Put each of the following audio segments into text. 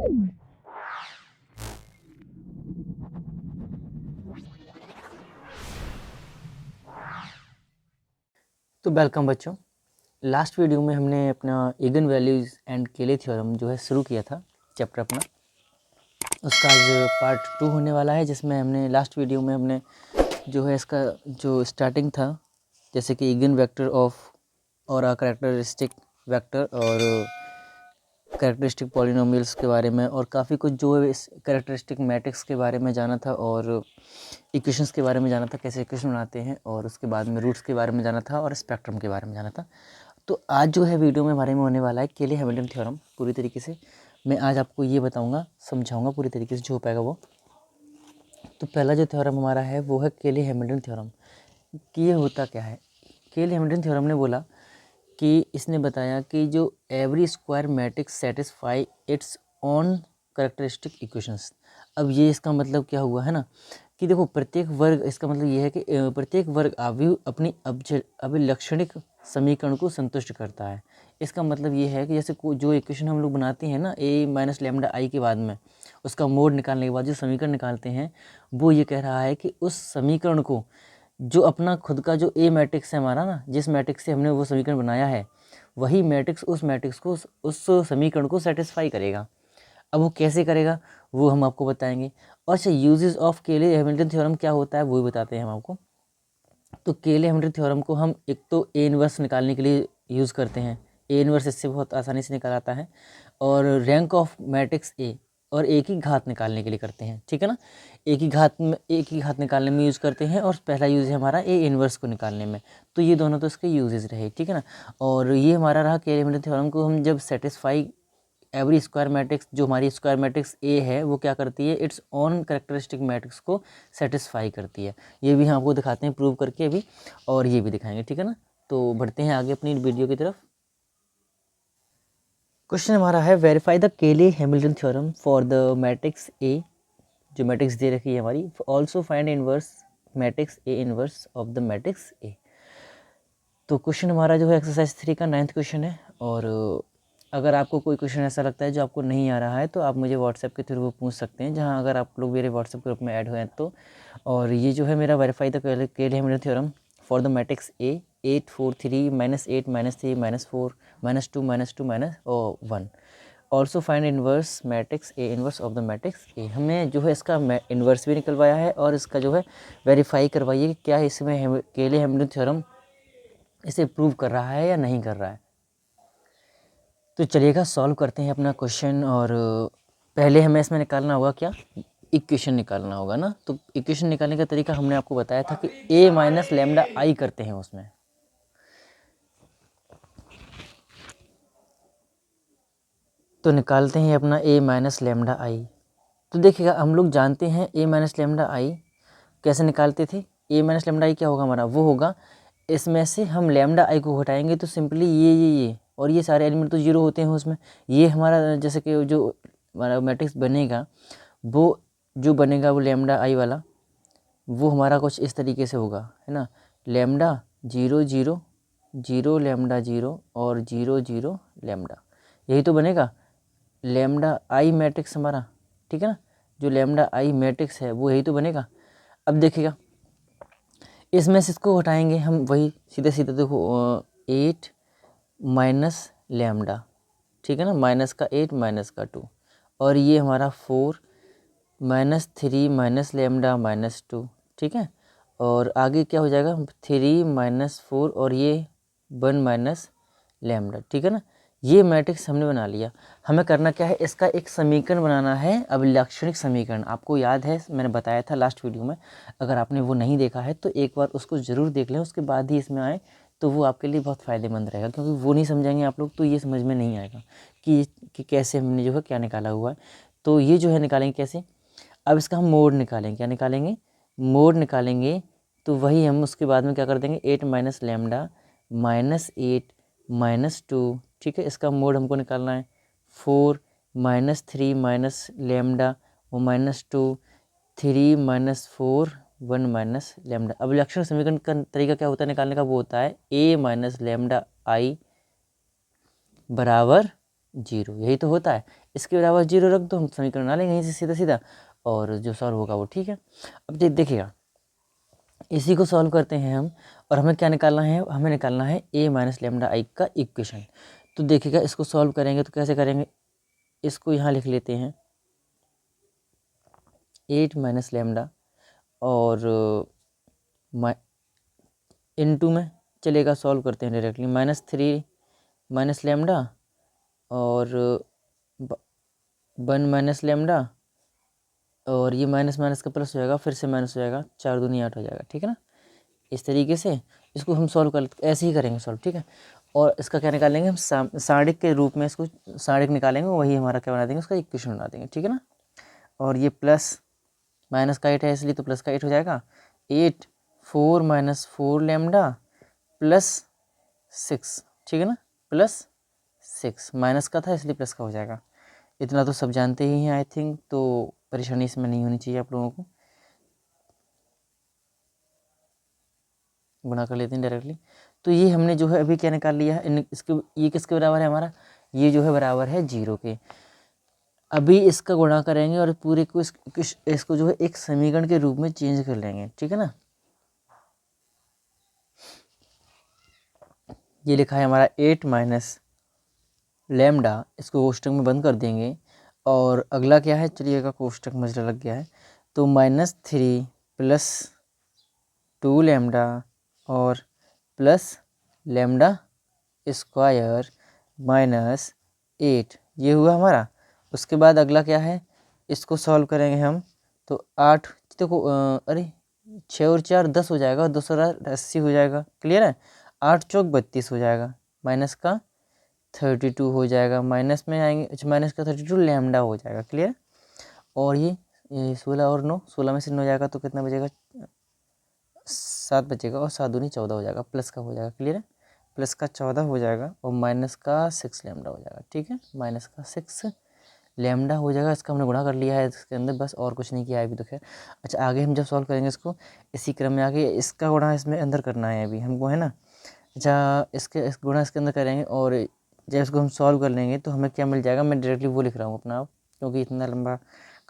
तो वेलकम बच्चों, last video में हमने अपना इगन वैल्यूज़ एंड केले थ्योरम जो है शुरू किया था चैप्टर अपना। उसका आज पार्ट 2 होने वाला है, जिसमें हमने लास्ट वीडियो में हमने जो है इसका जो स्टार्टिंग था, जैसे कि इगन वेक्टर ऑफ और कैरेक्टरिस्टिक वेक्टर और कैरेक्टरिस्टिक पॉलिनोमियल्स के बारे में, और काफ़ी कुछ जो है इस कैरेक्टरिस्टिक मैट्रिक्स के बारे में जाना था, और इक्वेशंस के बारे में जाना था, कैसे इक्वेशन बनाते हैं, और उसके बाद में रूट्स के बारे में जाना था और स्पेक्ट्रम के बारे में जाना था। तो आज जो है वीडियो में बारे में होने वाला है केले हैमिल्टन थ्योरम। पूरी तरीके से मैं आज आपको ये बताऊंगा, समझाऊंगा पूरी तरीके से जो हो पाएगा वो। तो पहला जो थ्योरम हमारा है वो है केले हैमिल्टन थ्योरम। कि ये होता क्या है? केले हैमिल्टन थ्योरम ने बोला कि इसने बताया कि जो every square matrix satisfy its own characteristic equations. अब ये इसका मतलब क्या हुआ है ना, कि देखो प्रत्येक वर्ग, इसका मतलब ये है कि प्रत्येक वर्ग अवयव अपनी अभिलक्षणिक समीकरण को संतुष्ट करता है। इसका मतलब ये है कि जैसे जो इक्वेशन हम लोग बनाते हैं ना a माइनस लेमडा आई के बाद में उसका मोड निकालने के बाद जो समीकरण निकालते हैं, वो ये कह रहा है कि उस समीकरण को जो अपना खुद का जो ए मैट्रिक्स है हमारा ना, जिस मैट्रिक्स से हमने वो समीकरण बनाया है, वही मैट्रिक्स उस मैट्रिक्स को उस समीकरण को सेटिस्फाई करेगा। अब वो कैसे करेगा वो हम आपको बताएंगे। और अच्छा, यूजेस ऑफ केले हैमिल्टन थ्योरम क्या होता है वो भी बताते हैं हम आपको। तो केले हैमिल्टन थ्योरम को हम एक तो ए इनवर्स निकालने के लिए यूज़ करते हैं। ए इनवर्स इससे बहुत आसानी से निकल आता है। और रैंक ऑफ मैट्रिक्स ए और ए की घात निकालने के लिए करते हैं, ठीक है ना। ए की घात निकालने में यूज़ करते हैं, और पहला यूज़ है हमारा ए इनवर्स को निकालने में। तो ये दोनों तो इसके यूजेस रहे, ठीक है ना। और ये हमारा रहा केले हैमिल्टन थ्योरम को हम जब सेटिस्फाई एवरी स्क्वायर मैट्रिक्स, जो हमारी स्क्वायर मैट्रिक्स ए है वो क्या करती है, इट्स ओन कैरेक्टरिस्टिक मैट्रिक्स को सेटिस्फाई करती है। ये भी हम आपको दिखाते हैं प्रूव करके अभी, और ये भी दिखाएंगे, ठीक है ना। तो बढ़ते हैं आगे अपनी वीडियो की तरफ। क्वेश्चन हमारा है वेरीफाई द केले Hamilton theorem for the matrix A, जो मैट्रिक्स दे रखी है हमारी, also find inverse matrix A inverse of the matrix A. तो क्वेश्चन हमारा जो है एक्सरसाइज 3 का 9th क्वेश्चन है। और अगर आपको कोई क्वेश्चन ऐसा लगता है जो आपको नहीं आ रहा है तो आप मुझे व्हाट्सएप के थ्रू वो पूछ सकते हैं, जहां अगर आप लोग मेरे व्हाट्सएप ग्रुप में ऐड हुए हैं तो। और ये जो है मेरा वेरीफाई द केले Hamilton theorem for the matrix A 8 4 3 -8 -3 -4 -2 -2 -1, also find inverse matrix A inverse of the matrix A. हमने जो है इसका इनवर्स भी निकलवाया है, और इसका जो है वेरीफाई करवाइए कि क्या इसमें केले हैमिल्टन थ्योरम इसे प्रूव कर रहा है या नहीं कर रहा है। तो चलिएगा सॉल्व करते हैं अपना क्वेश्चन। और पहले हमें इसमें निकालना होगा क्या, इक्वेशन निकालना होगा ना। तो इक्वेशन निकालने का तरीका हमने आपको बताया था कि a माइनस लेमडा आई करते हैं उसमें। तो निकालते हैं अपना a माइनस लेमडा आई। तो देखिएगा हम लोग जानते हैं a माइनस लेमडा आई कैसे निकालते थे। a माइनस लेमडा आई क्या होगा हमारा, वो होगा इसमें से हम लेमडा आई को घटाएंगे तो सिंपली ये और ये सारे एलिमेंट तो जीरो होते हैं उसमें। ये हमारा जैसे कि जो हमारा मैट्रिक्स बनेगा वो जो बनेगा वो लेमडा आई वाला, वो हमारा कुछ इस तरीके से होगा, है ना। लेमडा 0 0 0 लेमडा 0 और 0 0 लेमडा, यही तो बनेगा लेमडा आई मैट्रिक्स हमारा, ठीक है ना। जो लेमडा आई मैट्रिक्स है वो यही तो बनेगा। अब देखिएगा इसमें से इसको हटाएंगे हम, वही सीधे सीधे देखो 8 माइनस लेमडा, ठीक है ना, माइनस का 8 माइनस का 2, और ये हमारा 4 -3 माइनस लेमडा -2, ठीक है। और आगे क्या हो जाएगा 3 -4 और ये 1 माइनस लेमडा, ठीक है ना। ये मैट्रिक्स हमने बना लिया। हमें करना क्या है, इसका एक समीकरण बनाना है, अभिलक्षणिक समीकरण। आपको याद है मैंने बताया था लास्ट वीडियो में, अगर आपने वो नहीं देखा है तो एक बार उसको ज़रूर देख लें, उसके बाद ही इसमें आए तो वो आपके लिए बहुत फ़ायदेमंद रहेगा। क्योंकि वो नहीं समझेंगे आप लोग तो ये समझ में नहीं आएगा कि कैसे हमने जो है क्या निकाला हुआ है। तो ये जो है निकालेंगे कैसे। अब इसका हम मोड निकालेंगे, क्या निकालेंगे, मोड निकालेंगे। तो वही हम उसके बाद में क्या कर देंगे 8 माइनस लेमडा -8 -2, ठीक है। इसका मोड हमको निकालना है 4 -3 माइनस लेमडा वो -2 3 -4 1 माइनस लेमडा। अब लक्षण समीकरण का तरीका क्या होता है निकालने का, वो होता है a माइनस लेमडा आई बराबर जीरो, यही तो होता है। इसके बराबर जीरो रख दो, हम समीकरण बना लेंगे यहीं से सीधा सीधा, और जो सॉल्व होगा वो ठीक है। अब देखिएगा, इसी को सॉल्व करते हैं हम, और हमें क्या निकालना है, हमें निकालना है a माइनस लेमडा आई का इक्वेशन। तो देखिएगा, इसको सॉल्व करेंगे तो कैसे करेंगे, इसको यहाँ लिख लेते हैं 8 माइनस लेमडा, और इनटू में चलेगा, सॉल्व करते हैं डायरेक्टली, -3 माइनस लेमडा और 1 माइनस लेमडा, और ये माइनस माइनस का प्लस हो जाएगा, फिर से माइनस हो जाएगा, 4 दूनी 8 हो जाएगा, ठीक है ना। इस तरीके से इसको हम सॉल्व कर, ऐसे ही करेंगे सॉल्व, ठीक है। और इसका क्या निकालेंगे हम, सारणिक के रूप में इसको सारणिक निकालेंगे, वही हमारा क्या बना देंगे, उसका इक्वेशन बना देंगे, ठीक है ना। और ये प्लस माइनस का 8 है इसलिए तो प्लस का 8 हो जाएगा, 8 4 माइनस 4 लेमडा प्लस 6, ठीक है ना, प्लस 6, माइनस का था इसलिए प्लस का हो जाएगा। इतना तो सब जानते ही हैं आई थिंक, तो परेशानी इसमें नहीं होनी चाहिए आप लोगों को। गुणा कर लेते हैं डायरेक्टली। तो ये हमने जो है अभी क्या निकाल लिया है, इसके ये किसके बराबर है हमारा, ये जो है बराबर है 0 के। अभी इसका गुणा करेंगे और पूरे को इसको जो है एक समीकरण के रूप में चेंज कर लेंगे, ठीक है ना। ये लिखा है हमारा 8 माइनस लेमडा, इसको कोष्टक में बंद कर देंगे। और अगला क्या है, चलिएगा कोष्टक मजरा लग गया है, तो -3 प्लस 2 लेमडा और प्लस लेमडा स्क्वायर माइनस 8, ये हुआ हमारा। उसके बाद अगला क्या है, इसको सॉल्व करेंगे हम, तो 8 देखो, अरे 6 और 4 10 हो जाएगा, 2 और 80 हो जाएगा, क्लियर है। 8 चौक 32 हो जाएगा, माइनस का 32 हो जाएगा, माइनस में आएंगे, माइनस का 32 लेमडा हो जाएगा, क्लियर। और ये 16 और 9, 16 में से 9 जाएगा तो कितना बचेगा, 7 बचेगा, और 7 दूनी 14 हो जाएगा, प्लस का हो जाएगा, क्लियर है। प्लस का 14 हो जाएगा और माइनस का 6 लेमडा हो जाएगा, ठीक है, माइनस का 6 लेमडा हो जाएगा। इसका हमने गुणा कर लिया है इसके अंदर, बस और कुछ नहीं किया है अभी तो खैर। अच्छा, आगे हम जब सॉल्व करेंगे इसको, इसी क्रम में आगे इसका गुणा इसमें अंदर करना है अभी हमको, है ना। अच्छा, इस गुणा इसके अंदर करेंगे, और जब इसको हम सॉल्व कर लेंगे तो हमें क्या मिल जाएगा, मैं डायरेक्टली वो लिख रहा हूँ अपना, क्योंकि इतना लंबा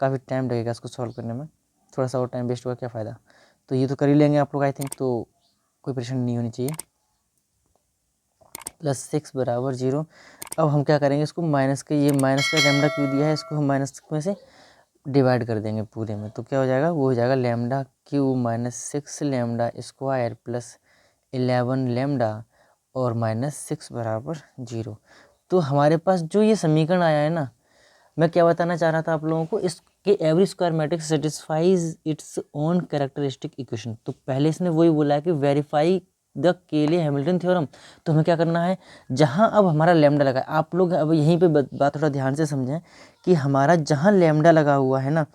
काफ़ी टाइम लगेगा इसको सॉल्व करने में, थोड़ा सा और टाइम वेस्ट होगा, क्या फ़ायदा। तो ये तो कर ही लेंगे आप लोग आई थिंक, तो कोई परेशानी नहीं होनी चाहिए। +6 बराबर 0। अब हम क्या करेंगे, इसको माइनस के, ये माइनस का लेमडा क्यों दिया है, इसको हम माइनस में से डिवाइड कर देंगे पूरे में, तो क्या हो जाएगा, वो हो जाएगा lambda cube minus 6 lambda square plus 11 lambda और -6 बराबर 0। तो हमारे पास जो ये समीकरण आया है ना, मैं क्या बताना चाह रहा था आप लोगों को, इसके every square matrix satisfies its own characteristic equation. तो पहले इसने वही बोला है कि वेरीफाई द केले हैमिल्टन थ्योरम। तो हमें क्या करना है, जहाँ अब हमारा लेमडा लगा है, आप लोग अब यहीं पे बात थोड़ा ध्यान से समझें कि हमारा जहाँ लेमडा लगा हुआ है ना,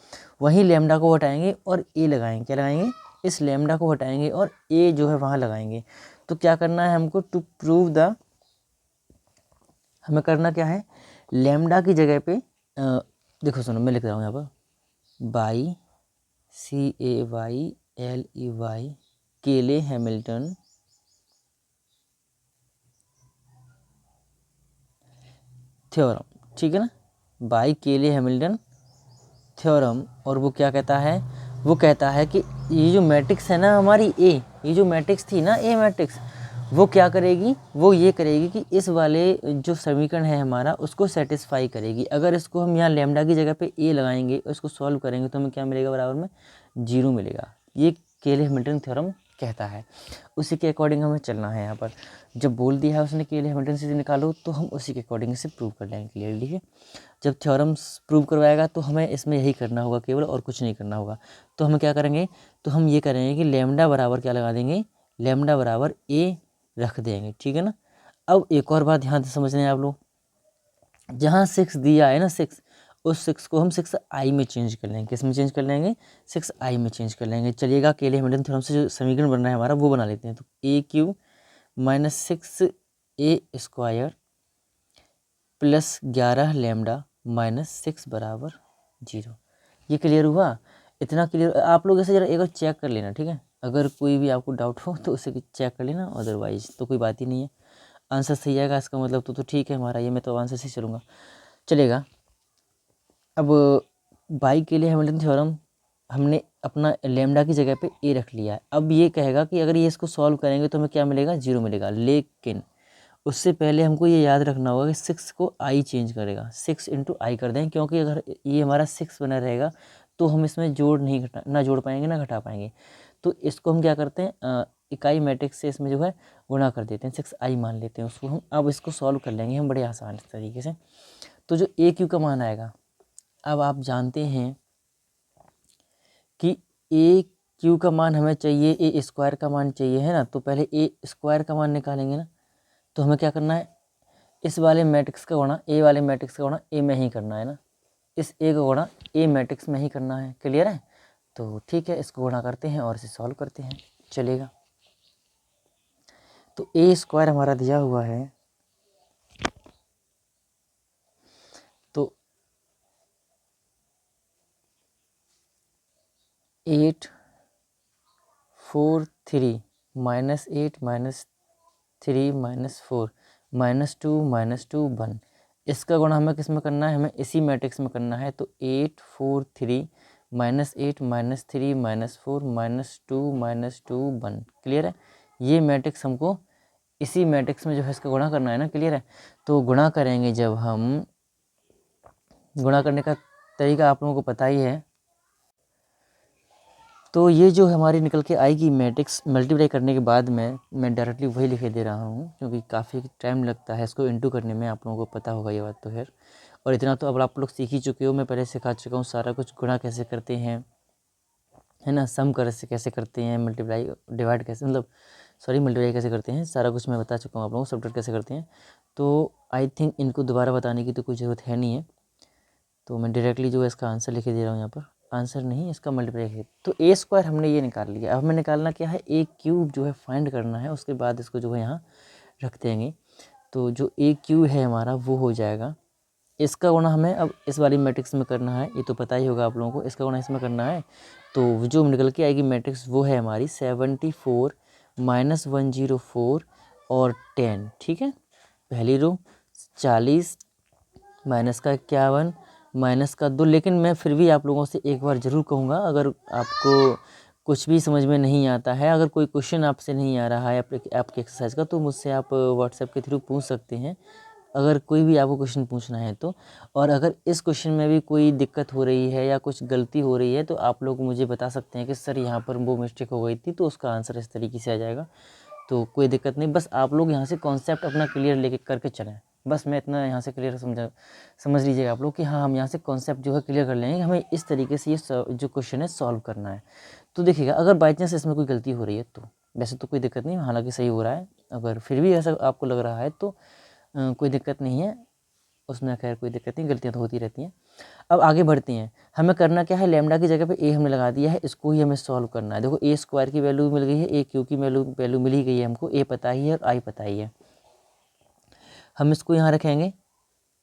वहीं लेमडा को हटाएंगे और ए लगाएंगे, क्या लगाएंगे, इस लेमडा को हटाएंगे और ए जो है वहाँ लगाएंगे। तो क्या करना है हमको, टू प्रूव द, हमें करना क्या है, लेमडा की जगह पे देखो सुनो, मैं लिख रहा हूँ यहाँ पर बाई CAYLEY केले हैमिल्टन थ्योरम, ठीक है ना, बाई केले हैमिल्टन थ्योरम। और वो क्या कहता है, वो कहता है कि ये जो मैट्रिक्स है ना हमारी ए, ये जो मैट्रिक्स थी ना ए मैट्रिक्स, वो क्या करेगी, वो ये करेगी कि इस वाले जो समीकरण है हमारा उसको सेटिस्फाई करेगी। अगर इसको हम यहाँ लेमडा की जगह पे ए लगाएंगे और इसको सॉल्व करेंगे तो हमें क्या मिलेगा, बराबर में 0 मिलेगा। ये केले हैमिल्टन थ्योरम कहता है, उसी के अकॉर्डिंग हमें चलना है। यहाँ पर जब बोल दिया है उसने केले हैमिल्टन से निकालो, तो हम उसी के अकॉर्डिंग से प्रूव कर लेंगे क्लियरली, ठीक है। जब थ्योरम्स प्रूव करवाएगा तो हमें इसमें यही करना होगा केवल, और कुछ नहीं करना होगा। तो हम क्या करेंगे, तो हम ये करेंगे कि लेमडा बराबर क्या लगा देंगे, लेमडा बराबर ए रख देंगे, ठीक है ना। अब एक और बात ध्यान से समझने आप लोग, जहाँ 6 दिया है ना 6, उस 6 को हम 6i में चेंज कर लेंगे, किस में चेंज कर लेंगे, 6i में चेंज कर लेंगे। चलिएगा, केले हैमिल्टन थ्योरम से जो समीकरण बन रहा है हमारा वो बना लेते हैं। तो a³ -6a square plus 11 lambda -6 बराबर 0। ये क्लियर हुआ, इतना क्लियर। आप लोग ऐसे जरा एक बार चेक कर लेना, ठीक है। अगर कोई भी आपको डाउट हो तो उसे चेक कर लेना, अदरवाइज तो कोई बात ही नहीं है। आंसर सही आएगा इसका मतलब तो ठीक है हमारा, ये मैं तो आंसर से चलूँगा, चलेगा। अब बाई के लिए हैमिल्टन थ्योरम हमने अपना लैम्डा की जगह पे ए रख लिया है। अब ये कहेगा कि अगर ये इसको सॉल्व करेंगे तो हमें क्या मिलेगा, 0 मिलेगा। लेकिन उससे पहले हमको ये याद रखना होगा कि 6 को आई चेंज करेगा, 6 इंटू आई कर दें, क्योंकि अगर ये हमारा 6 बना रहेगा तो हम इसमें जोड़ नहीं घटा ना जोड़ पाएंगे ना घटा पाएंगे। तो इसको हम क्या करते हैं, इकाई मैट्रिक्स से इसमें जो है गुणा कर देते हैं, 6i मान लेते हैं उसको हम। अब इसको सॉल्व कर लेंगे हम बड़े आसान तरीके से। तो जो ए क्यू का मान आएगा, अब आप जानते हैं कि ए क्यू का मान हमें चाहिए, ए स्क्वायर का मान चाहिए है ना, तो पहले ए स्क्वायर का मान निकालेंगे ना। तो हमें क्या करना है, इस वाले मैट्रिक्स का गुणा ए वाले मैट्रिक्स का गुणा ए में ही करना है ना, इस ए का गुणा ए मैट्रिक्स में ही करना है। क्लियर है? तो ठीक है, इसको गुणा करते हैं और इसे सॉल्व करते हैं, चलेगा। तो ए स्क्वायर हमारा दिया हुआ है, तो 8 4 3 -8 -3 -4 -2 1, इसका गुणा हमें किस में करना है, हमें इसी मैट्रिक्स में करना है। तो 8 4 3 -8 -3 -4 -2 1, क्लियर है? ये मैट्रिक्स हमको इसी मैट्रिक्स में जो है इसका गुणा करना है ना, क्लियर है? तो गुणा करेंगे जब हम, गुणा करने का तरीका आप लोगों को पता ही है। तो ये जो हमारी निकल के आएगी मैट्रिक्स, मल्टीप्लाई करने के बाद में मैं डायरेक्टली वही लिखे दे रहा हूँ, क्योंकि काफ़ी टाइम लगता है इसको इंटू करने में, आप लोगों को पता होगा ये बात तो खैर। और इतना तो अब आप लोग सीख ही चुके हो, मैं पहले सिखा चुका हूँ सारा कुछ, गुणा कैसे करते हैं है ना, सम कैसे करते हैं, मल्टीप्लाई डिवाइड कैसे, मतलब सॉरी मल्टीप्लाई कैसे करते हैं, सारा कुछ मैं बता चुका हूँ आप लोगों को, सब्ट्रैक्ट कैसे करते हैं। तो आई थिंक इनको दोबारा बताने की तो कोई ज़रूरत है नहीं है, तो मैं डायरेक्टली जो है इसका आंसर लिखे दे रहा हूँ यहाँ पर, आंसर नहीं इसका मल्टीप्लाई है। तो ए स्क्वायर हमने ये निकाल लिया, अब हमें निकालना क्या है, ए क्यूब जो है फाइंड करना है, उसके बाद इसको जो है यहाँ रख देंगे। तो जो ए क्यूब है हमारा वो हो जाएगा, इसका गुणा हमें अब इस वाली मैट्रिक्स में करना है, ये तो पता ही होगा आप लोगों को, इसका गुणा इसमें करना है। तो जो निकल के आएगी मैट्रिक्स वो है हमारी 74 -104 और 10, ठीक है। पहली रो 40 माइनस का 51 माइनस का 2। लेकिन मैं फिर भी आप लोगों से एक बार ज़रूर कहूँगा, अगर आपको कुछ भी समझ में नहीं आता है, अगर कोई क्वेश्चन आपसे नहीं आ रहा है आपके एक्सरसाइज का, तो मुझसे आप व्हाट्सएप के थ्रू पूछ सकते हैं, अगर कोई भी आपको क्वेश्चन पूछना है तो। और अगर इस क्वेश्चन में भी कोई दिक्कत हो रही है या कुछ गलती हो रही है तो आप लोग मुझे बता सकते हैं कि सर यहाँ पर वो मिस्टेक हो गई थी, तो उसका आंसर इस तरीके से आ जाएगा। तो कोई दिक्कत नहीं, बस आप लोग यहाँ से कॉन्सेप्ट अपना क्लियर लेके करके चलें, बस मैं इतना यहाँ से क्लियर समझ लीजिएगा आप लोग कि हाँ हम यहाँ से कॉन्सेप्ट जो है क्लियर कर लेंगे, हमें इस तरीके से ये जो क्वेश्चन है सॉल्व करना है। तो देखिएगा, अगर बाई चांस इसमें कोई गलती हो रही है तो वैसे तो कोई दिक्कत नहीं, हालांकि सही हो रहा है, अगर फिर भी ऐसा आपको लग रहा है तो कोई दिक्कत नहीं है, उसमें खैर कोई दिक्कत नहीं, गलतियाँ तो होती रहती हैं। अब आगे बढ़ते हैं, हमें करना क्या है, लैम्डा की जगह पे ए हमने लगा दिया है, इसको ही हमें सॉल्व करना है। देखो ए स्क्वायर की वैल्यू मिल गई है, ए क्यू की वैल्यू मिल ही गई है हमको, ए पता ही है और आई पता ही है। हम इसको यहाँ रखेंगे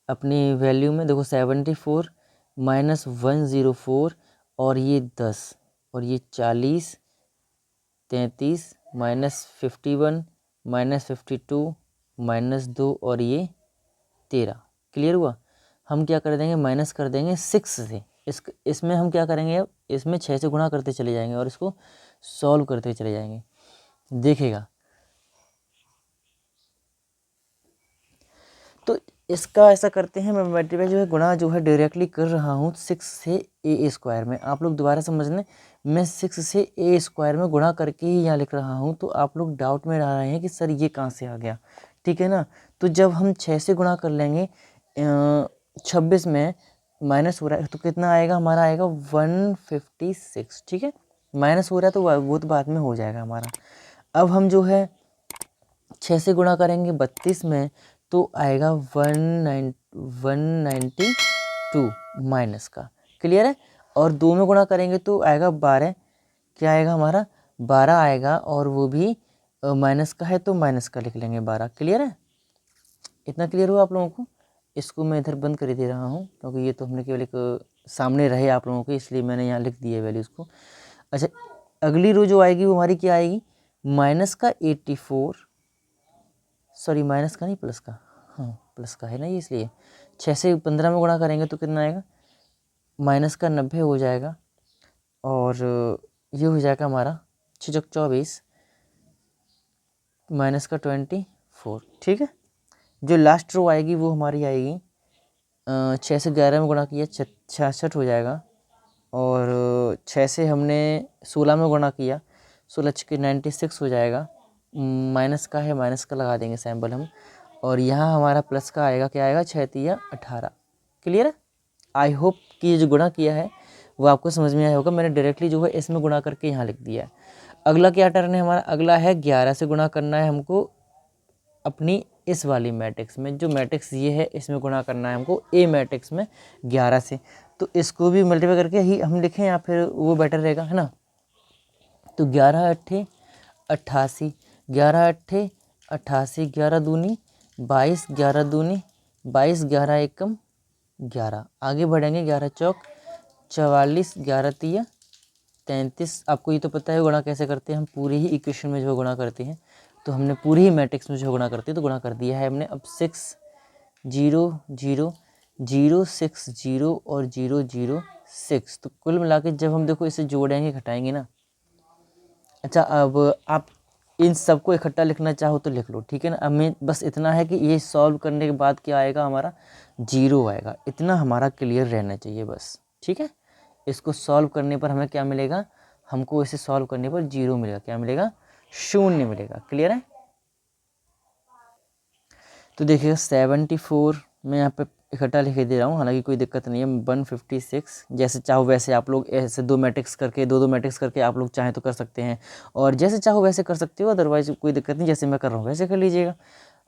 अपनी वैल्यू में, देखो 74 -104 और ये 10 और ये 40 33 -51 -52 -2 और ये 13, क्लियर हुआ। हम क्या कर देंगे, माइनस कर देंगे 6 से, इसमें हम क्या करेंगे, अब इसमें 6 से गुणा करते चले जाएंगे और इसको सॉल्व करते चले जाएंगे, देखेगा। तो इसका ऐसा करते हैं, मैं मल्टीप्लाई जो है गुणा जो है डायरेक्टली कर रहा हूँ 6 से ए स्क्वायर में, आप लोग दोबारा समझ लें, मैं 6 से ए स्क्वायर में गुणा करके ही यहाँ लिख रहा हूँ। तो आप लोग डाउट में रह रहे हैं कि सर ये कहाँ से आ गया, ठीक है ना। तो जब हम 6 से गुणा कर लेंगे 26 में माइनस हो रहा है तो कितना आएगा, हमारा आएगा 156, ठीक है। माइनस हो रहा है तो वो तो बाद में हो जाएगा हमारा। अब हम जो है 6 से गुणा करेंगे 32 में तो आएगा 192 माइनस का, क्लियर है। और 2 में गुणा करेंगे तो आएगा 12, क्या आएगा हमारा 12 आएगा, और वो भी माइनस का है तो माइनस का लिख लेंगे 12, क्लियर है। इतना क्लियर हुआ आप लोगों को। इसको मैं इधर बंद कर दे रहा हूँ क्योंकि ये तो हमने केवल एक सामने रहे आप लोगों के, इसलिए मैंने यहाँ लिख दिया वैल्यूज़ को। अच्छा, अगली रो जो आएगी वो हमारी क्या आएगी, माइनस का 84 सॉरी माइनस का नहीं प्लस का, हाँ प्लस का है ना ये, इसलिए 6 से 15 में गुणा करेंगे तो कितना आएगा, माइनस का 90 हो जाएगा और ये हो जाएगा हमारा 6 चौक 24 माइनस का 24। ठीक है, जो लास्ट रो आएगी वो हमारी आएगी 6 से 11 में गुणा किया 66 हो जाएगा और 6 से हमने 16 में गुणा किया 16 छक्के 96 हो जाएगा। माइनस का है, माइनस का लगा देंगे सैम्पल हम, और यहाँ हमारा प्लस का आएगा, क्या आएगा 6 तिया 18। क्लियर है? आई होप कि ये जो गुणा किया है वो आपको समझ में आया होगा। मैंने डायरेक्टली जो है इसमें गुणा करके यहाँ लिख दिया है। अगला क्या टर्न है हमारा, अगला है 11 से गुणा करना है हमको अपनी इस वाली मैट्रिक्स में, जो मैट्रिक्स ये है इसमें गुणा करना है हमको ए मैट्रिक्स में 11 से। तो इसको भी मल्टीप्लाई करके ही हम लिखें या फिर वो बेटर रहेगा, है ना। तो 11 अट्ठे 88, 11 अट्ठे 88, 11 दूनी 22, 11 दूनी 22, 11 एकम 11। आगे बढ़ेंगे, 11 चौक 44, 11 तिया 33। आपको ये तो पता है गुणा कैसे करते हैं, हम पूरी ही इक्वेशन में जो गुणा करते हैं, तो हमने पूरी ही मैट्रिक्स में जो गुणा करते हैं तो गुणा कर दिया है हमने। अब 6 0 0 0 6 0 और 0 0 6, तो कुल मिला के जब हम देखो इसे जोड़ेंगे घटाएंगे ना। अच्छा, अब आप इन सबको इकट्ठा लिखना चाहो तो लिख लो, ठीक है ना। अब मैं बस इतना है कि ये सॉल्व करने के बाद क्या आएगा हमारा, 0 आएगा, इतना हमारा क्लियर रहना चाहिए बस। ठीक है, इसको सॉल्व करने पर हमें क्या मिलेगा, हमको इसे सॉल्व करने पर 0 मिलेगा, क्या मिलेगा, 0 मिलेगा। क्लियर है? तो देखिएगा 74 मैं यहाँ पे इकट्ठा लिख दे रहा हूँ, हालांकि कोई दिक्कत नहीं है। 156, जैसे चाहो वैसे आप लोग ऐसे दो मैट्रिक्स करके दो मैट्रिक्स करके आप लोग चाहें तो कर सकते हैं, और जैसे चाहो वैसे कर सकते हो, अदरवाइज कोई दिक्कत नहीं, जैसे मैं कर रहा हूँ वैसे कर लीजिएगा।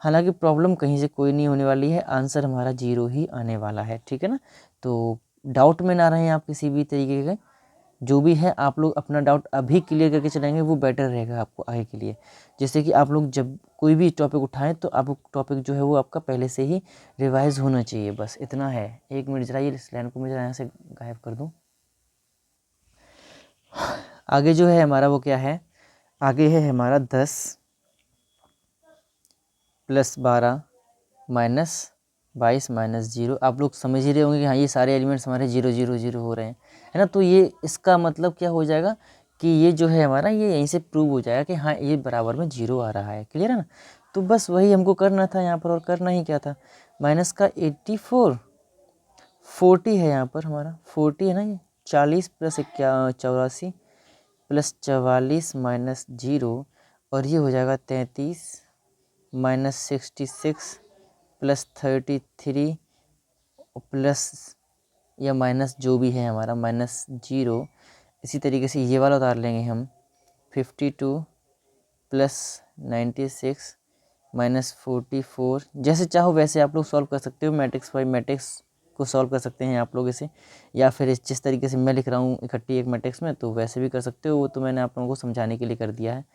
हालांकि प्रॉब्लम कहीं से कोई नहीं होने वाली है, आंसर हमारा 0 ही आने वाला है। ठीक है ना, तो डाउट में ना रहें आप किसी भी तरीके के, जो भी है आप लोग अपना डाउट अभी क्लियर करके चलेंगे वो बेटर रहेगा आपको आगे के लिए। जैसे कि आप लोग जब कोई भी टॉपिक उठाएं तो आप टॉपिक जो है वो आपका पहले से ही रिवाइज होना चाहिए, बस इतना है। 1 मिनट जरा ये लाइन को मैं यहाँ से गायब कर दूँ। आगे जो है हमारा वो क्या है, आगे है हमारा 10 + 12 - 22 - 0। आप लोग समझ ही रहे होंगे कि हाँ ये सारे एलिमेंट्स हमारे 0 0 0 हो रहे हैं, है ना। तो ये इसका मतलब क्या हो जाएगा कि ये जो है हमारा ये यहीं से प्रूव हो जाएगा कि हाँ ये बराबर में 0 आ रहा है। क्लियर है ना। तो बस वही हमको करना था यहाँ पर, और करना ही क्या था, माइनस का 84 40 है यहाँ पर हमारा 40 है ना, ये 40 + 84 + 44 - 0, और ये हो जाएगा 33 - 66 + 33 प्लस या माइनस जो भी है हमारा -0। इसी तरीके से ये वाला उतार लेंगे हम 52 + 96 - 44। जैसे चाहो वैसे आप लोग सॉल्व कर सकते हो, मैट्रिक्स बाई मैट्रिक्स को सॉल्व कर सकते हैं आप लोग इसे, या फिर इस जिस तरीके से मैं लिख रहा हूँ इकट्ठी एक मैट्रिक्स में, तो वैसे भी कर सकते हो। वो तो मैंने आप लोगों को समझाने के लिए कर दिया है,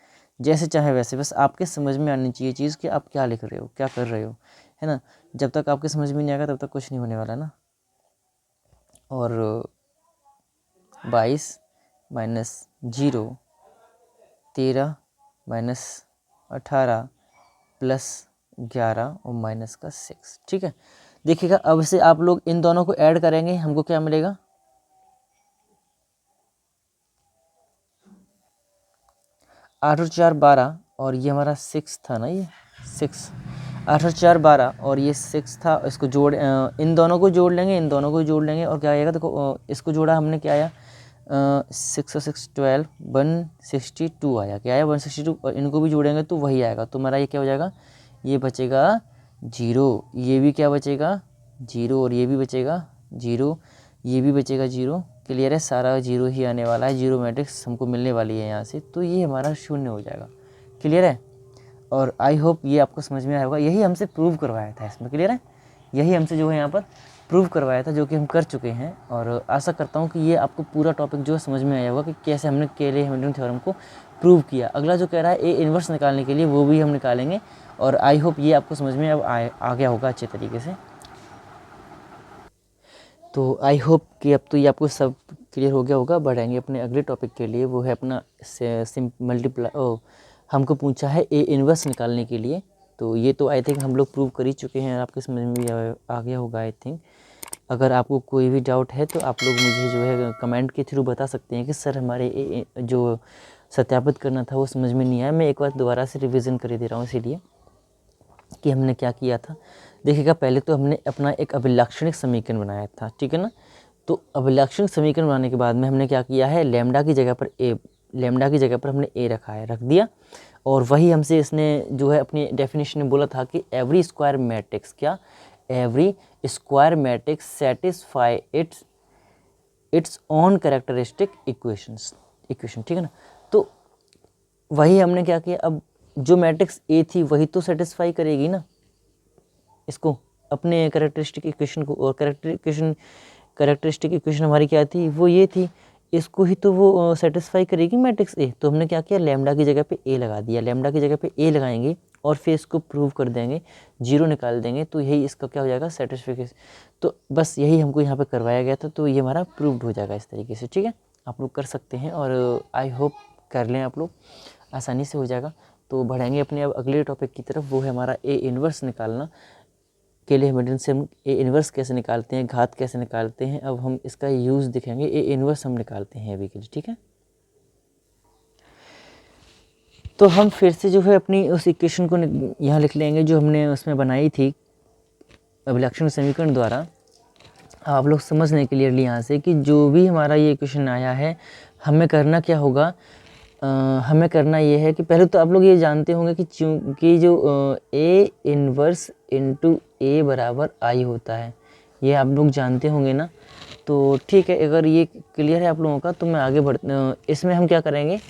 जैसे चाहे वैसे, बस आपके समझ में आनी चाहिए चीज़ कि आप क्या लिख रहे हो, क्या कर रहे हो, है ना। जब तक आपके समझ में नहीं आएगा तब तक कुछ नहीं होने वाला ना। और 22 - 0 13 - 18 + 11 और माइनस का 6। ठीक है, देखिएगा अब से आप लोग इन दोनों को ऐड करेंगे, हमको क्या मिलेगा, 8 और 4 12, और ये हमारा 6 था ना, ये 6 8 और 4 12 और ये 6 था। इसको जोड़ इन दोनों को जोड़ लेंगे, इन दोनों को जोड़ लेंगे, और क्या आएगा देखो, इसको जोड़ा हमने, क्या आया 6 और 6 12 162 आया, क्या आया 162, और इनको भी जोड़ेंगे तो वही आएगा। तो हमारा ये क्या हो जाएगा, ये बचेगा 0, ये भी क्या बचेगा 0, और ये भी बचेगा 0, ये भी बचेगा 0। क्लियर है, सारा 0 ही आने वाला है, 0 मैट्रिक्स हमको मिलने वाली है यहाँ से, तो ये हमारा 0 हो जाएगा। क्लियर है, और आई होप ये आपको समझ में आया होगा। यही हमसे प्रूव करवाया था इसमें, क्लियर है, यही हमसे जो है यहाँ पर प्रूव करवाया था, जो कि हम कर चुके हैं। और आशा करता हूँ कि ये आपको पूरा टॉपिक जो है समझ में आया होगा कि कैसे हमने केले हैमिल्टन थ्योरम को प्रूव किया। अगला जो कह रहा है ए इन्वर्स निकालने के लिए, वो भी हम निकालेंगे, और आई होप ये आपको समझ में अब आ गया होगा अच्छे तरीके से। तो आई होप कि अब तो ये आपको सब क्लियर हो गया होगा। बढ़ेंगे अपने अगले टॉपिक के लिए, वो है अपना मल्टीप्लाई। हमको पूछा है ए इन्वर्स निकालने के लिए, तो ये तो आई थिंक हम लोग प्रूव कर ही चुके हैं, आपके समझ में भी आ गया होगा आई थिंक। अगर आपको कोई भी डाउट है तो आप लोग मुझे जो है कमेंट के थ्रू बता सकते हैं कि सर हमारे जो सत्यापित करना था वो समझ में नहीं आया। मैं एक बार दोबारा से रिवीजन कर दे रहा हूँ इसीलिए कि हमने क्या किया था। देखिएगा, पहले तो हमने अपना एक अभिलाक्षणिक समीकरण बनाया था, ठीक है ना। तो अभिलाक्षणिक समीकरण बनाने के बाद में हमने क्या किया है, लैम्डा की जगह पर हमने ए रख दिया। और वही हमसे इसने जो है अपनी डेफिनेशन में बोला था कि एवरी स्क्वायर मैट्रिक्स, क्या, every square matrix satisfy its own characteristic equation, ठीक है ना। तो वही हमने क्या किया, अब जो मैट्रिक्स ए थी वही तो सेटिस्फाई करेगी ना इसको, अपने कैरेक्टरिस्टिक इक्वेशन को। और कैरेक्टरिस्टिक इक्वेशन हमारी क्या थी, वो ये थी, इसको ही तो वो सेटिस्फाई करेगी मैट्रिक्स ए। तो हमने क्या किया, लैम्डा की जगह पे ए लगा दिया। लैम्डा की जगह पे ए लगाएंगे और फिर इसको प्रूव कर देंगे, 0 निकाल देंगे, तो यही इसका क्या हो जाएगा, सेटिस्फिकेशन। तो बस यही हमको यहाँ पे करवाया गया था, तो ये हमारा प्रूव्ड हो जाएगा इस तरीके से, ठीक है। आप लोग कर सकते हैं और आई होप कर लें आप लोग, आसानी से हो जाएगा। तो बढ़ाएंगे अपने अब अगले टॉपिक की तरफ, वो है हमारा ए इन्वर्स निकालना। केले हेमिल्टन से हम ए इन्वर्स कैसे निकालते हैं, घात कैसे निकालते हैं, अब हम इसका यूज़ दिखेंगे। ए इन्वर्स हम निकालते हैं अभी के लिए, ठीक है। तो हम फिर से जो है अपनी उस इक्वेशन को यहाँ लिख लेंगे जो हमने उसमें बनाई थी अभिलक्षण समीकरण द्वारा। आप लोग समझ लें क्लियरली यहाँ से कि जो भी हमारा ये इक्वेशन आया है, हमें करना क्या होगा, हमें करना ये है कि पहले तो आप लोग ये जानते होंगे कि चूँकि जो ए इन्वर्स इंटू ए बराबर आई होता है, ये आप लोग जानते होंगे ना। तो ठीक है, अगर ये क्लियर है आप लोगों का, तो मैं आगे इसमें हम क्या करेंगे,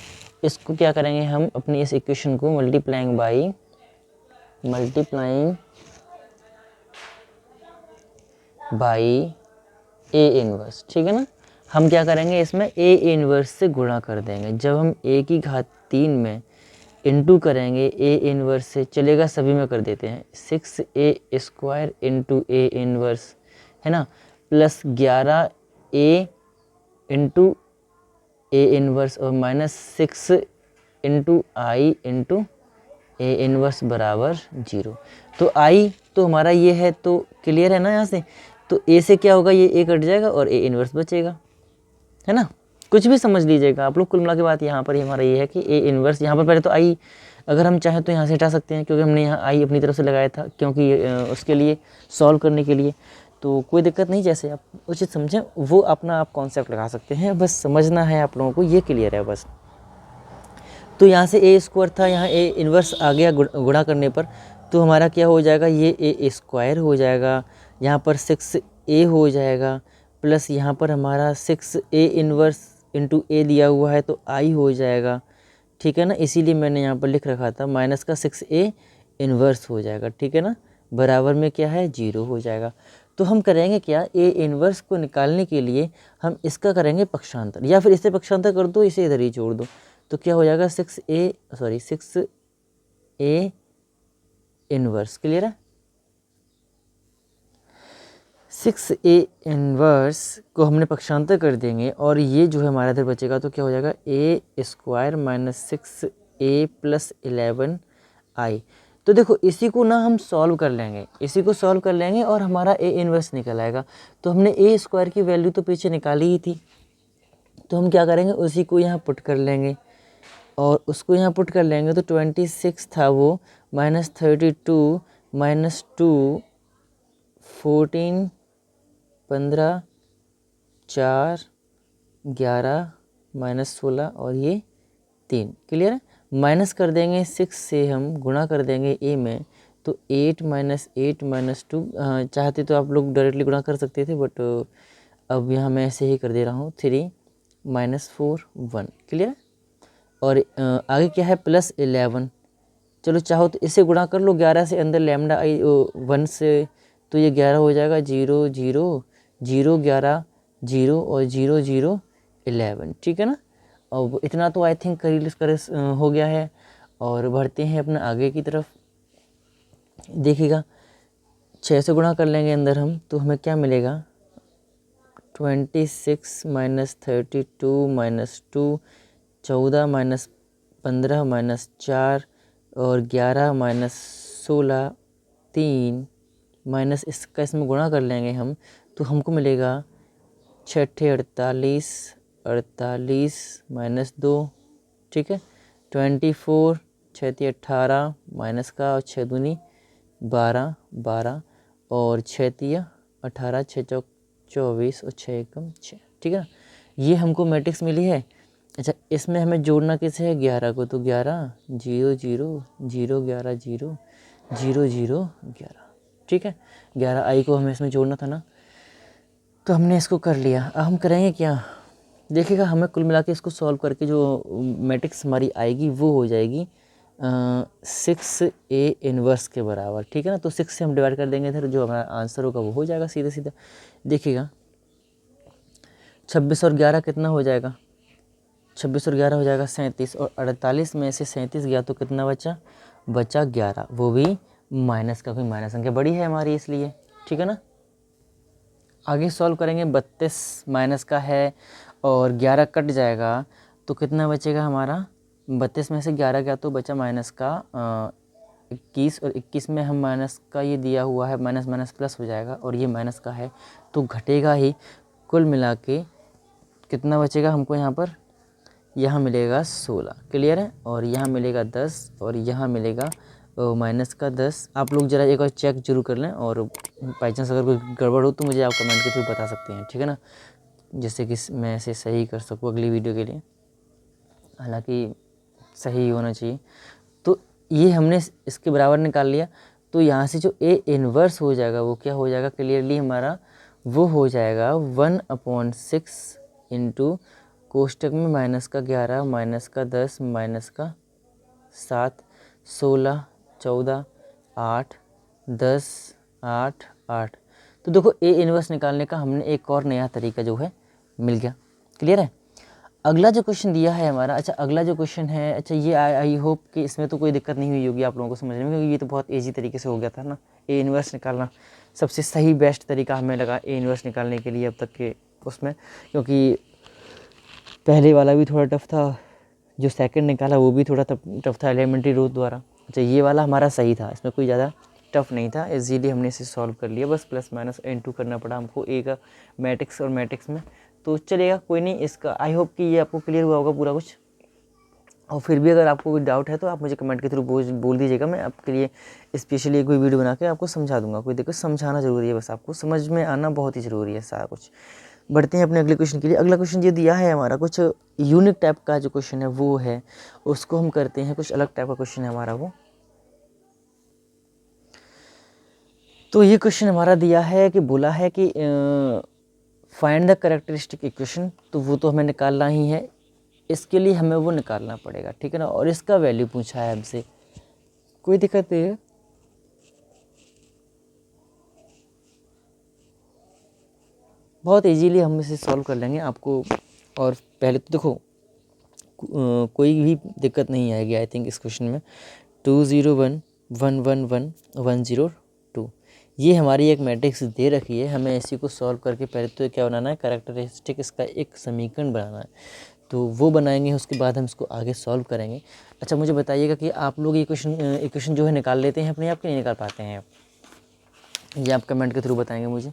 इसको क्या करेंगे, हम अपनी इस इक्वेशन को मल्टीप्लाइंग बाई ए इन्वर्स, ठीक है ना। हम क्या करेंगे, इसमें ए इन्वर्स से गुणा कर देंगे। जब हम ए की घात 3 में इंटू करेंगे ए इन्वर्स से, चलेगा सभी में कर देते हैं, 6a² इंटू ए इन्वर्स, है ना, plus 11a into A inverse और minus 6 into I into A inverse बराबर 0। तो आई तो हमारा ये है, तो क्लियर है ना यहाँ से। तो ए से क्या होगा, ये ए कट जाएगा और ए इन्वर्स बचेगा, है ना। कुछ भी समझ लीजिएगा आप लोग, कुल मिला के बात यहाँ पर हमारा ये है कि ए इन्वर्स, यहाँ पर पहले तो आई अगर हम चाहें तो यहाँ से हटा सकते हैं, क्योंकि हमने यहाँ आई अपनी तरफ से लगाया था, क्योंकि उसके लिए सॉल्व करने के लिए, तो कोई दिक्कत नहीं, जैसे आप उचित समझें वो अपना आप कॉन्सेप्ट लगा सकते हैं, बस समझना है आप लोगों को, ये क्लियर है बस। तो यहाँ से ए स्क्वायर था, यहाँ ए इन्वर्स आ गया गुणा करने पर, तो हमारा क्या हो जाएगा, ये ए स्क्वायर हो जाएगा, यहाँ पर 6a हो जाएगा, प्लस यहाँ पर हमारा 6a इन्वर्स इंटू ए दिया हुआ है तो आई हो जाएगा, ठीक है ना। इसीलिए मैंने यहाँ पर लिख रखा था माइनस का 6a इन्वर्स हो जाएगा, ठीक है ना, बराबर में क्या है, 0 हो जाएगा। तो हम करेंगे क्या, ए इन्वर्स को निकालने के लिए हम इसका करेंगे पक्षांतर, या फिर इसे पक्षांतर कर दो, इसे इधर ही छोड़ दो, तो क्या हो जाएगा 6a इन्वर्स, क्लियर है। 6a इन्वर्स को हमने पक्षांतर कर देंगे और ये जो है हमारा इधर बचेगा, तो क्या हो जाएगा, ए square minus 6a plus 11i। तो देखो इसी को ना हम सॉल्व कर लेंगे, इसी को सॉल्व कर लेंगे और हमारा ए इन्वर्स निकल आएगा। तो हमने ए स्क्वायर की वैल्यू तो पीछे निकाली ही थी, तो हम क्या करेंगे, उसी को यहाँ पुट कर लेंगे और उसको यहाँ पुट कर लेंगे। तो 26 था वो, माइनस 32 माइनस 2 14 15 4 11 माइनस 16 और ये 3, क्लियर है। माइनस कर देंगे 6 से, हम गुणा कर देंगे ए में, तो 8 माइनस 8 माइनस 2, चाहते तो आप लोग डायरेक्टली गुणा कर सकते थे, बट अब यहाँ मैं ऐसे ही कर दे रहा हूँ, 3 माइनस 4 1, क्लियर है। और आगे क्या है, प्लस 11, चलो चाहो तो इसे गुणा कर लो 11 से, अंदर लैम्डा आई 1 से, तो ये 11 हो जाएगा, 0 0 0 11 0 और 0 0 11, ठीक है ना। और इतना तो आई थिंक कर हो गया है। और बढ़ते हैं अपना आगे की तरफ, देखिएगा 6 से गुणा कर लेंगे अंदर हम, तो हमें क्या मिलेगा, 26 माइनस 32 माइनस 2 14 माइनस 15 माइनस 4 और 11 माइनस 16 3 माइनस इसका इसमें गुणा कर लेंगे हम, तो हमको मिलेगा 6 48 48 माइनस 2, ठीक है 24 6 18 माइनस का और 6 दूनी 12 12 और 6 18 6 चौक 24 और 6 एकम 6, ठीक है ना। ये हमको मैट्रिक्स मिली है। अच्छा इसमें हमें जोड़ना कैसे है 11 को, तो 11 0 0 0 11 0 0 0 11, ठीक है 11 आई को हमें इसमें जोड़ना था ना, तो हमने इसको कर लिया। अब हम करेंगे क्या, देखिएगा हमें कुल मिला के इसको सॉल्व करके जो मैट्रिक्स हमारी आएगी वो हो जाएगी 6A इन्वर्स के बराबर, ठीक है ना। तो 6 से हम डिवाइड कर देंगे फिर जो हमारा आंसर होगा वो हो जाएगा सीधा सीधा। देखिएगा 26 और 11 कितना हो जाएगा, 26 और 11 हो जाएगा 37, और 48 में से 37 गया तो कितना बचा 11, वो भी माइनस का, कोई माइनस संख्या बड़ी है हमारी इसलिए, ठीक है ना। आगे सॉल्व करेंगे 32 माइनस का है और 11 कट जाएगा तो कितना बचेगा हमारा, 32 में से 11 गया तो बचा माइनस का 21, और 21 में हम माइनस का ये दिया हुआ है, माइनस माइनस प्लस हो जाएगा और ये माइनस का है तो घटेगा ही। कुल मिला के कितना बचेगा हमको यहाँ पर, यहाँ मिलेगा 16, क्लियर है, और यहाँ मिलेगा 10 और यहाँ मिलेगा माइनस का 10। आप लोग ज़रा एक बार चेक जरूर कर लें, और बाई चांस अगर कोई गड़बड़ हो तो मुझे आप कमेंट के थ्रू बता सकते हैं, ठीक है ना, जिससे कि मैं इसे सही कर सकूँ अगली वीडियो के लिए, हालांकि सही होना चाहिए। तो ये हमने इसके बराबर निकाल लिया, तो यहाँ से जो A इन्वर्स हो जाएगा वो क्या हो जाएगा क्लियरली हमारा, वो हो जाएगा 1/6 इंटू कोष्टक में माइनस का 11 माइनस का 10 माइनस का 7 16 14 8 10 8 8। तो देखो A इन्वर्स निकालने का हमने एक और नया तरीका जो है मिल गया, क्लियर है। अगला जो क्वेश्चन दिया है हमारा, अच्छा अगला जो क्वेश्चन है, अच्छा ये आई होप कि इसमें तो कोई दिक्कत नहीं हुई होगी आप लोगों को समझने में, क्योंकि ये तो बहुत ईजी तरीके से हो गया था ना। ए इन्वर्स निकालना सबसे सही बेस्ट तरीका हमें लगा ए इन्वर्स निकालने के लिए अब तक के उसमें, क्योंकि पहले वाला भी थोड़ा टफ था, जो सेकंड निकाला वो भी थोड़ा टफ था एलिमेंट्री रूल द्वारा। अच्छा ये वाला हमारा सही था, इसमें कोई ज़्यादा टफ नहीं था, इजीली हमने इसे सॉल्व कर लिया, बस प्लस माइनस इनटू करना पड़ा हमको ए का मैट्रिक्स और मैट्रिक्स में, तो चलेगा कोई नहीं। इसका आई होप कि ये आपको क्लियर हुआ होगा पूरा कुछ, और फिर भी अगर आपको कोई डाउट है तो आप मुझे कमेंट के थ्रू बोल दीजिएगा, मैं आपके लिए स्पेशली कोई वीडियो बना के आपको समझा दूंगा। कोई दिक्कत, समझाना ज़रूरी है, बस आपको समझ में आना बहुत ही ज़रूरी है सारा कुछ। बढ़ते हैं अपने अगले क्वेश्चन के लिए। अगला क्वेश्चन ये दिया है हमारा, कुछ यूनिक टाइप का जो क्वेश्चन है वो है, उसको हम करते हैं, कुछ अलग टाइप का क्वेश्चन है हमारा वो। तो ये क्वेश्चन हमारा दिया है कि बोला है कि फाइंड द कैरेक्टरिस्टिक इक्वेशन, तो वो तो हमें निकालना ही है, इसके लिए हमें वो निकालना पड़ेगा, ठीक है ना, और इसका वैल्यू पूछा है हमसे, कोई दिक्कत नहीं है, बहुत इजीली हम इसे सॉल्व कर लेंगे आपको। और पहले तो देखो कोई भी दिक्कत नहीं आएगी आई थिंक इस क्वेश्चन में। 2 0 1 1 1 1 1 0 2, ये हमारी एक मैट्रिक्स दे रखी है, हमें इसी को सॉल्व करके पहले तो क्या बनाना है, कैरेक्टरिस्टिक इसका एक समीकरण बनाना है, तो वो बनाएंगे, उसके बाद हम इसको आगे सॉल्व करेंगे। अच्छा मुझे बताइएगा कि आप लोग ये इक्वेशन जो है निकाल लेते हैं अपने आप कि नहीं निकाल पाते हैं, ये आप कमेंट के थ्रू बताएंगे मुझे।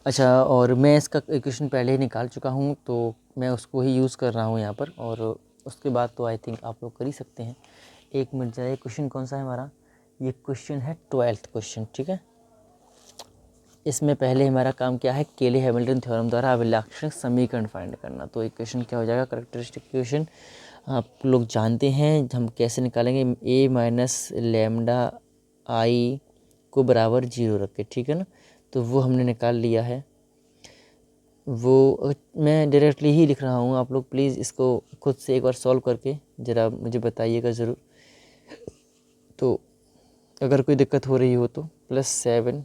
अच्छा और मैं इसका इक्वेशन पहले ही निकाल चुका हूँ, तो मैं उसको ही यूज़ कर रहा हूँ यहाँ पर, और उसके बाद तो आई थिंक आप लोग कर ही सकते हैं। एक मिनट ज़रा, क्वेश्चन कौन सा है हमारा, ये क्वेश्चन है 12th क्वेश्चन, ठीक है। इसमें पहले हमारा काम क्या है, केले हैमिल्टन थ्योरम द्वारा अभिलाक्षणिक समीकरण फाइंड करना। तो इक्वेशन क्या हो जाएगा, कैरेक्टरिस्टिक इक्वेशन आप लोग जानते हैं, हम कैसे निकालेंगे, a माइनस लैम्डा आई को बराबर 0 रख के, ठीक है ना, तो वो हमने निकाल लिया है। वो मैं डायरेक्टली ही लिख रहा हूँ, आप लोग प्लीज़ इसको खुद से एक बार सॉल्व करके ज़रा मुझे बताइएगा ज़रूर। तो अगर कोई दिक्कत हो रही हो तो +7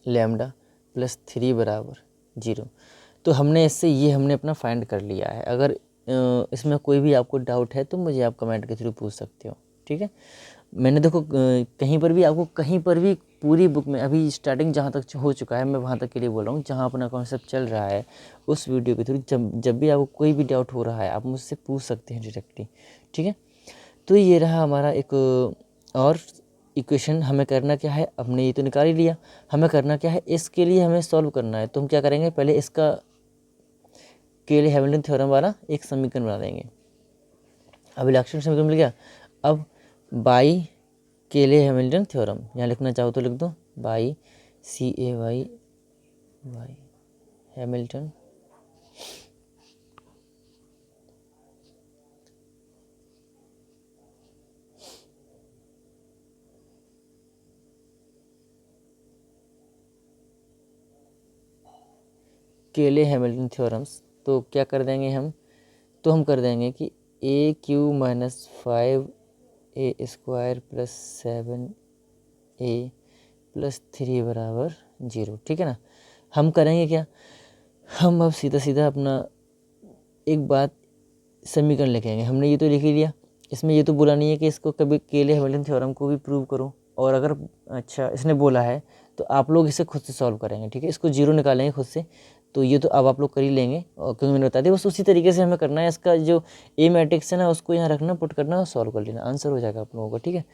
लैम्डा +3 बराबर 0, तो हमने इससे ये हमने अपना फाइंड कर लिया है। अगर इसमें कोई भी आपको डाउट है तो मुझे आप कमेंट के थ्रू पूछ सकते हो, ठीक है। मैंने देखो कहीं पर भी आपको, कहीं पर भी पूरी बुक में अभी स्टार्टिंग जहाँ तक हो चुका है, मैं वहाँ तक के लिए बोल रहा हूँ, जहाँ अपना कॉन्सेप्ट चल रहा है उस वीडियो के थ्रू जब भी आपको कोई भी डाउट हो रहा है आप मुझसे पूछ सकते हैं डायरेक्टली, ठीक है। तो ये रहा हमारा एक और इक्वेशन हमें करना क्या है, हमने ये तो निकाल ही लिया, हमें करना क्या है, इसके लिए हमें सॉल्व करना है। तो हम क्या करेंगे, पहले इसका केले हैमिल्टन थ्योरम वाला एक समीकरण बना देंगे। अब इलेक्ट्रॉन समीकरण मिल गया। अब बाई केले हैमिल्टन थ्योरम, यहाँ लिखना चाहो तो लिख दो, बाई CAY बाई हैमिल्टन केले हैमिल्टन थ्योरम्स। तो क्या कर देंगे हम, तो हम कर देंगे कि AQ minus 5A² plus 7A plus 3 बराबर 0। ठीक है ना। हम करेंगे क्या, हम अब सीधा सीधा अपना एक बात समीकरण लिखेंगे। हमने ये तो लिख ही लिया, इसमें ये तो बोला नहीं है कि इसको कभी केले हैमिल्टन थ्योरम को भी प्रूव करो, और अगर अच्छा इसने बोला है तो आप लोग इसे खुद से सॉल्व करेंगे। ठीक है, इसको जीरो निकालेंगे खुद से। तो ये तो अब आप लोग कर ही लेंगे, और क्योंकि मैंने बता दिया, बस उसी तरीके से हमें करना है। इसका जो ए मैट्रिक्स है ना, उसको यहाँ रखना, पुट करना और सॉल्व कर लेना, आंसर हो जाएगा आप लोगों का। ठीक है,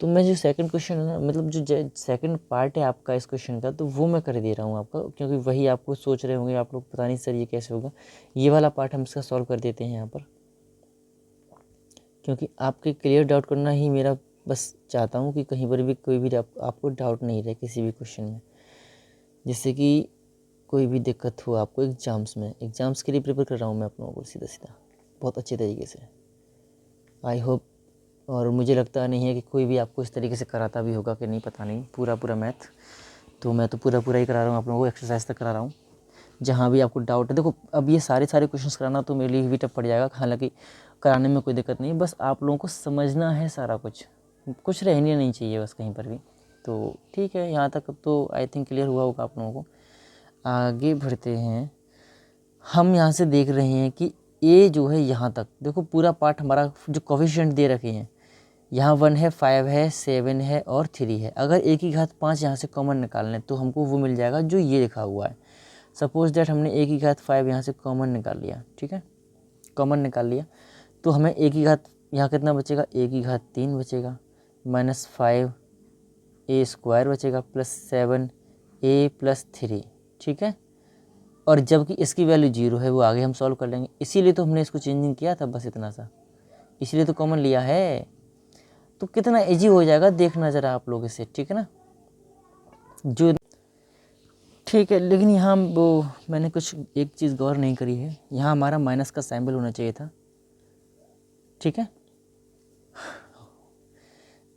तो मैं जो सेकंड क्वेश्चन है ना, मतलब जो सेकंड पार्ट है आपका इस क्वेश्चन का, तो वो मैं कर दे रहा हूँ आपका, क्योंकि वही आपको सोच रहे होंगे आप लोग, पता नहीं सर ये कैसे होगा। ये वाला पार्ट हम इसका सॉल्व कर देते हैं यहाँ पर, क्योंकि आपके क्लियर डाउट करना ही मेरा बस चाहता हूँ कि कहीं पर भी कोई भी आपको डाउट नहीं रहे किसी भी क्वेश्चन में, जिससे कि कोई भी दिक्कत हो आपको एग्ज़ाम्स में। एग्ज़ाम्स के लिए प्रिपेयर कर रहा हूँ मैं आप लोगों को सीधा सीधा बहुत अच्छे तरीके से, आई होप। और मुझे लगता नहीं है कि कोई भी आपको इस तरीके से कराता भी होगा कि नहीं, पता नहीं, पूरा मैथ तो मैं तो पूरा ही करा रहा हूँ आप लोगों को, एक्सरसाइज तक करा रहा हूँ। जहाँ भी आपको डाउट है, देखो अब ये सारे क्वेश्चंस कराना तो मेरे लिए भी टफ पड़ जाएगा, हालांकि कराने में कोई दिक्कत नहीं, बस आप लोगों को समझना है सारा कुछ रहने नहीं चाहिए बस कहीं पर भी। तो ठीक है, यहाँ तक तो आई थिंक क्लियर हुआ होगा आप लोगों को। आगे बढ़ते हैं, हम यहाँ से देख रहे हैं कि ए जो है यहाँ तक, देखो पूरा पार्ट हमारा जो कोफिशिएंट दे रखे हैं, यहाँ 1 है, 5 है, 7 है और 3 है। अगर ए की घात 5 यहाँ से कॉमन निकालने तो हमको वो मिल जाएगा जो ये लिखा हुआ है। सपोज दैट हमने ए की घात 5 यहाँ से कॉमन निकाल लिया, ठीक है, कॉमन निकाल लिया, तो हमें ए की घात यहाँ कितना बचेगा, ए की घात 3 बचेगा, माइनस 5A² बचेगा, प्लस 7A प्लस 3। ठीक है, और जबकि इसकी वैल्यू 0 है, वो आगे हम सॉल्व कर लेंगे, इसीलिए तो हमने इसको चेंजिंग किया था, बस इतना सा, इसीलिए तो कॉमन लिया है। तो कितना इजी हो जाएगा देखना ज़रा आप लोग इसे, ठीक है ना। जो ठीक है, लेकिन यहाँ वो मैंने कुछ एक चीज़ गौर नहीं करी है, यहाँ हमारा माइनस का सिंबल होना चाहिए था। ठीक है,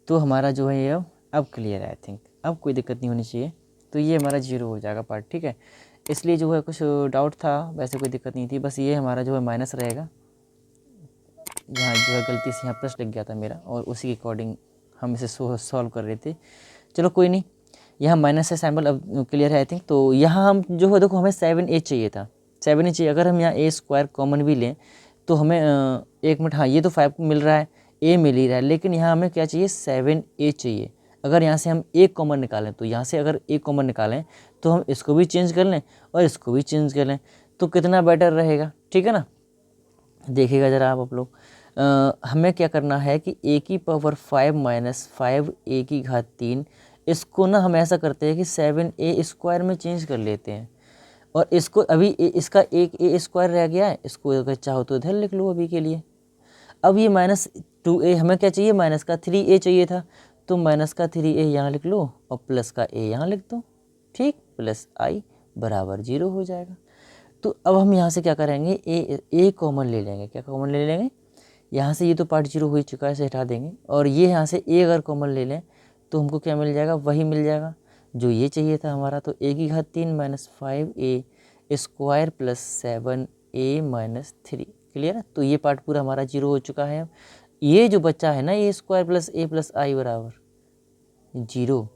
तो हमारा जो है ये अब क्लियर है, आई थिंक अब कोई दिक्कत नहीं होनी चाहिए। तो ये हमारा 0 हो जाएगा पार्ट। ठीक है, इसलिए जो है कुछ डाउट था, वैसे कोई दिक्कत नहीं थी, बस ये हमारा जो है माइनस रहेगा, यहाँ जो है गलती से यहाँ प्लस लिख गया था मेरा, और उसी के अकॉर्डिंग हम इसे सॉल्व कर रहे थे। चलो कोई नहीं, यहाँ माइनस से सैम्पल अब क्लियर है आई थिंक। तो यहाँ हम जो है देखो, हमें 7A चाहिए था, 7A चाहिए। अगर हम यहाँ A² कॉमन भी लें तो हमें 1 मिनट, हाँ ये तो 5 मिल रहा है, A मिल ही रहा है, लेकिन यहाँ हमें क्या चाहिए, 7A चाहिए। अगर यहाँ से हम A कॉमन निकालें, तो यहाँ से अगर A कॉमन निकालें तो हम इसको भी चेंज कर लें और इसको भी चेंज कर लें, तो कितना बेटर रहेगा। ठीक है ना, देखिएगा ज़रा आप लोग, हमें क्या करना है कि A की पावर 5 माइनस 5A की घात 3, इसको ना हम ऐसा करते हैं कि 7A² में चेंज कर लेते हैं, और इसको अभी इसका एक A² रह गया है, इसको अगर चाहो तो इधर लिख लो अभी के लिए। अब ये माइनस 2A हमें क्या चाहिए, माइनस का 3A चाहिए था, तो माइनस का 3A यहाँ लिख लो और प्लस का A यहाँ लिख दो, ठीक, प्लस I बराबर 0 हो जाएगा। तो अब हम यहाँ से क्या करेंगे, ए कॉमन ले लेंगे। क्या कॉमन ले लेंगे, यहाँ से ये तो पार्ट 0 हो ही चुका है, इसे हटा देंगे, और ये यहाँ से A अगर कॉमन ले लें तो हमको क्या मिल जाएगा, वही मिल जाएगा जो ये चाहिए था हमारा। तो A की घात 3 minus 5A² plus 7A minus 3, clear है। तो ये पार्ट पूरा हमारा 0 हो चुका है। ये जो बच्चा है ना, A² plus A plus I बराबर 0,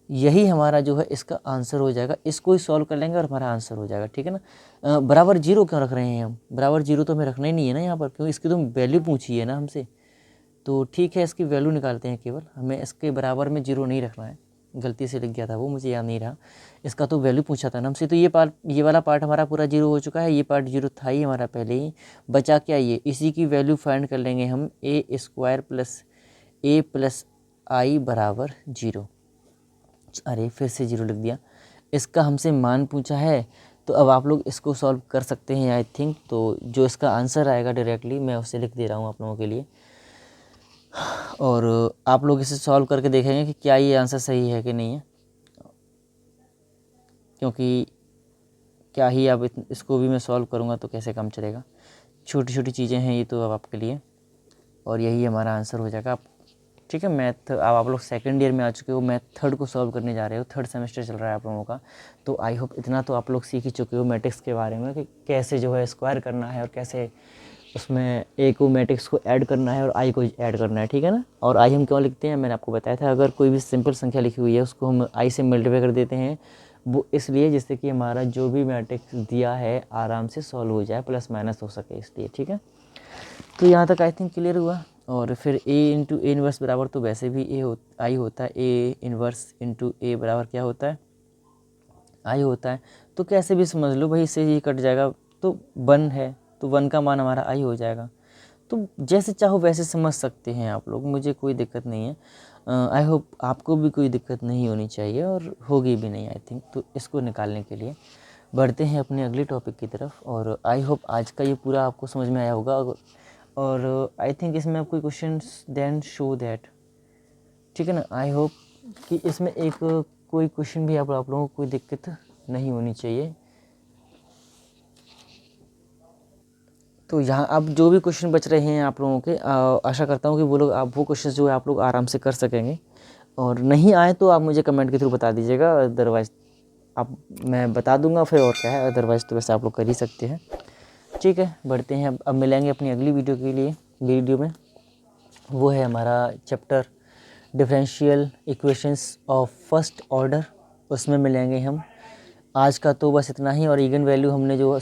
यही हमारा जो है इसका आंसर हो जाएगा। इसको ही सॉल्व कर लेंगे और हमारा आंसर हो जाएगा। ठीक है ना, बराबर 0 क्यों रख रहे हैं हम, बराबर 0 तो हमें रखना ही नहीं है ना यहाँ पर, क्योंकि इसकी तो वैल्यू पूछी है ना हमसे। तो ठीक है, इसकी वैल्यू निकालते हैं केवल, हमें इसके बराबर में 0 नहीं रखना है, गलती से लिख गया था वो, मुझे याद नहीं रहा। इसका तो वैल्यू पूछा था ना हमसे, तो ये वाला पार्ट हमारा पूरा 0 हो चुका है। ये पार्ट 0 था ही हमारा पहले ही, बचा क्या, ये इसी की वैल्यू फाइंड कर लेंगे हम, A² प्लस A प्लस आई बराबर 0। अरे फिर से 0 लिख दिया। इसका हमसे मान पूछा है, तो अब आप लोग इसको सॉल्व कर सकते हैं आई थिंक। तो जो इसका आंसर आएगा डायरेक्टली मैं उसे लिख दे रहा हूँ आप लोगों के लिए, और आप लोग इसे सॉल्व करके देखेंगे कि क्या ये आंसर सही है कि नहीं है, क्योंकि क्या ही अब इसको भी मैं सॉल्व करूँगा तो कैसे काम चलेगा। छोटी छोटी चीज़ें हैं ये तो अब आपके लिए, और यही हमारा आंसर हो जाएगा। आप ठीक है, मैथ अब आप लोग सेकंड ईयर में आ चुके हो, मैथ थर्ड को सॉल्व करने जा रहे हो, थर्ड सेमेस्टर चल रहा है आप लोगों का। तो आई होप इतना तो आप लोग सीख ही चुके हो मैट्रिक्स के बारे में कि कैसे जो है स्क्वायर करना है और कैसे उसमें ए को मैट्रिक्स को ऐड करना है और आई को ऐड करना है, ठीक है ना। और आई हम क्यों लिखते हैं, मैंने आपको बताया था, अगर कोई भी सिंपल संख्या लिखी हुई है उसको हम आई से मल्टीप्लाई कर देते हैं, वो इसलिए जिससे कि हमारा जो भी मैट्रिक्स दिया है आराम से सॉल्व हो जाए, प्लस माइनस हो सके, इसलिए ठीक है। तो यहाँ तक आई थिंक क्लियर हुआ। और फिर ए इंटू ए इन्वर्स बराबर तो वैसे भी आई होता है, ए इन्वर्स इंटू ए बराबर क्या होता है, आई होता है। तो कैसे भी समझ लो भाई, इससे ये कट जाएगा तो 1 है, तो 1 का मान हमारा आई हो जाएगा। तो जैसे चाहो वैसे समझ सकते हैं आप लोग, मुझे कोई दिक्कत नहीं है। आई होप आपको भी कोई दिक्कत नहीं होनी चाहिए, और होगी भी नहीं आई थिंक। तो इसको निकालने के लिए बढ़ते हैं अपने अगले टॉपिक की तरफ, और आई होप आज का ये पूरा आपको समझ में आया होगा। और आई थिंक इसमें आप कोई क्वेश्चन देन शो दैट, ठीक है ना। आई होप कि इसमें एक कोई क्वेश्चन भी आप लोगों को कोई दिक्कत नहीं होनी चाहिए। तो यहाँ अब जो भी क्वेश्चन बच रहे हैं आप लोगों के, आशा करता हूँ कि वो लोग आप वो क्वेश्चन जो है आप लोग आराम से कर सकेंगे, और नहीं आए तो आप मुझे कमेंट के थ्रू बता दीजिएगा, अदरवाइज़ आप मैं बता दूंगा फिर, और क्या है, अदरवाइज़ तो वैसे आप लोग कर ही सकते हैं। ठीक है, बढ़ते हैं। अब मिलेंगे अपनी अगली वीडियो में। वो है हमारा chapter differential equations of first order, उसमें मिलेंगे हम। आज का तो बस इतना ही। और आइगन वैल्यू हमने जो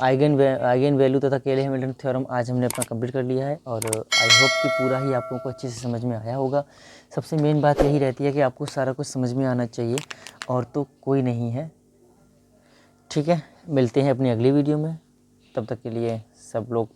आइगन वैल्यू तथा केले हैमिल्टन थ्योरम आज हमने अपना कंप्लीट कर लिया है, और आई होप कि पूरा ही आप लोगों को अच्छे से समझ में आया होगा। सबसे मेन बात यही रहती है कि आपको सारा कुछ समझ में आना चाहिए, और तो कोई नहीं है। ठीक है, मिलते हैं अपनी अगली वीडियो में, तब तक के लिए सब लोग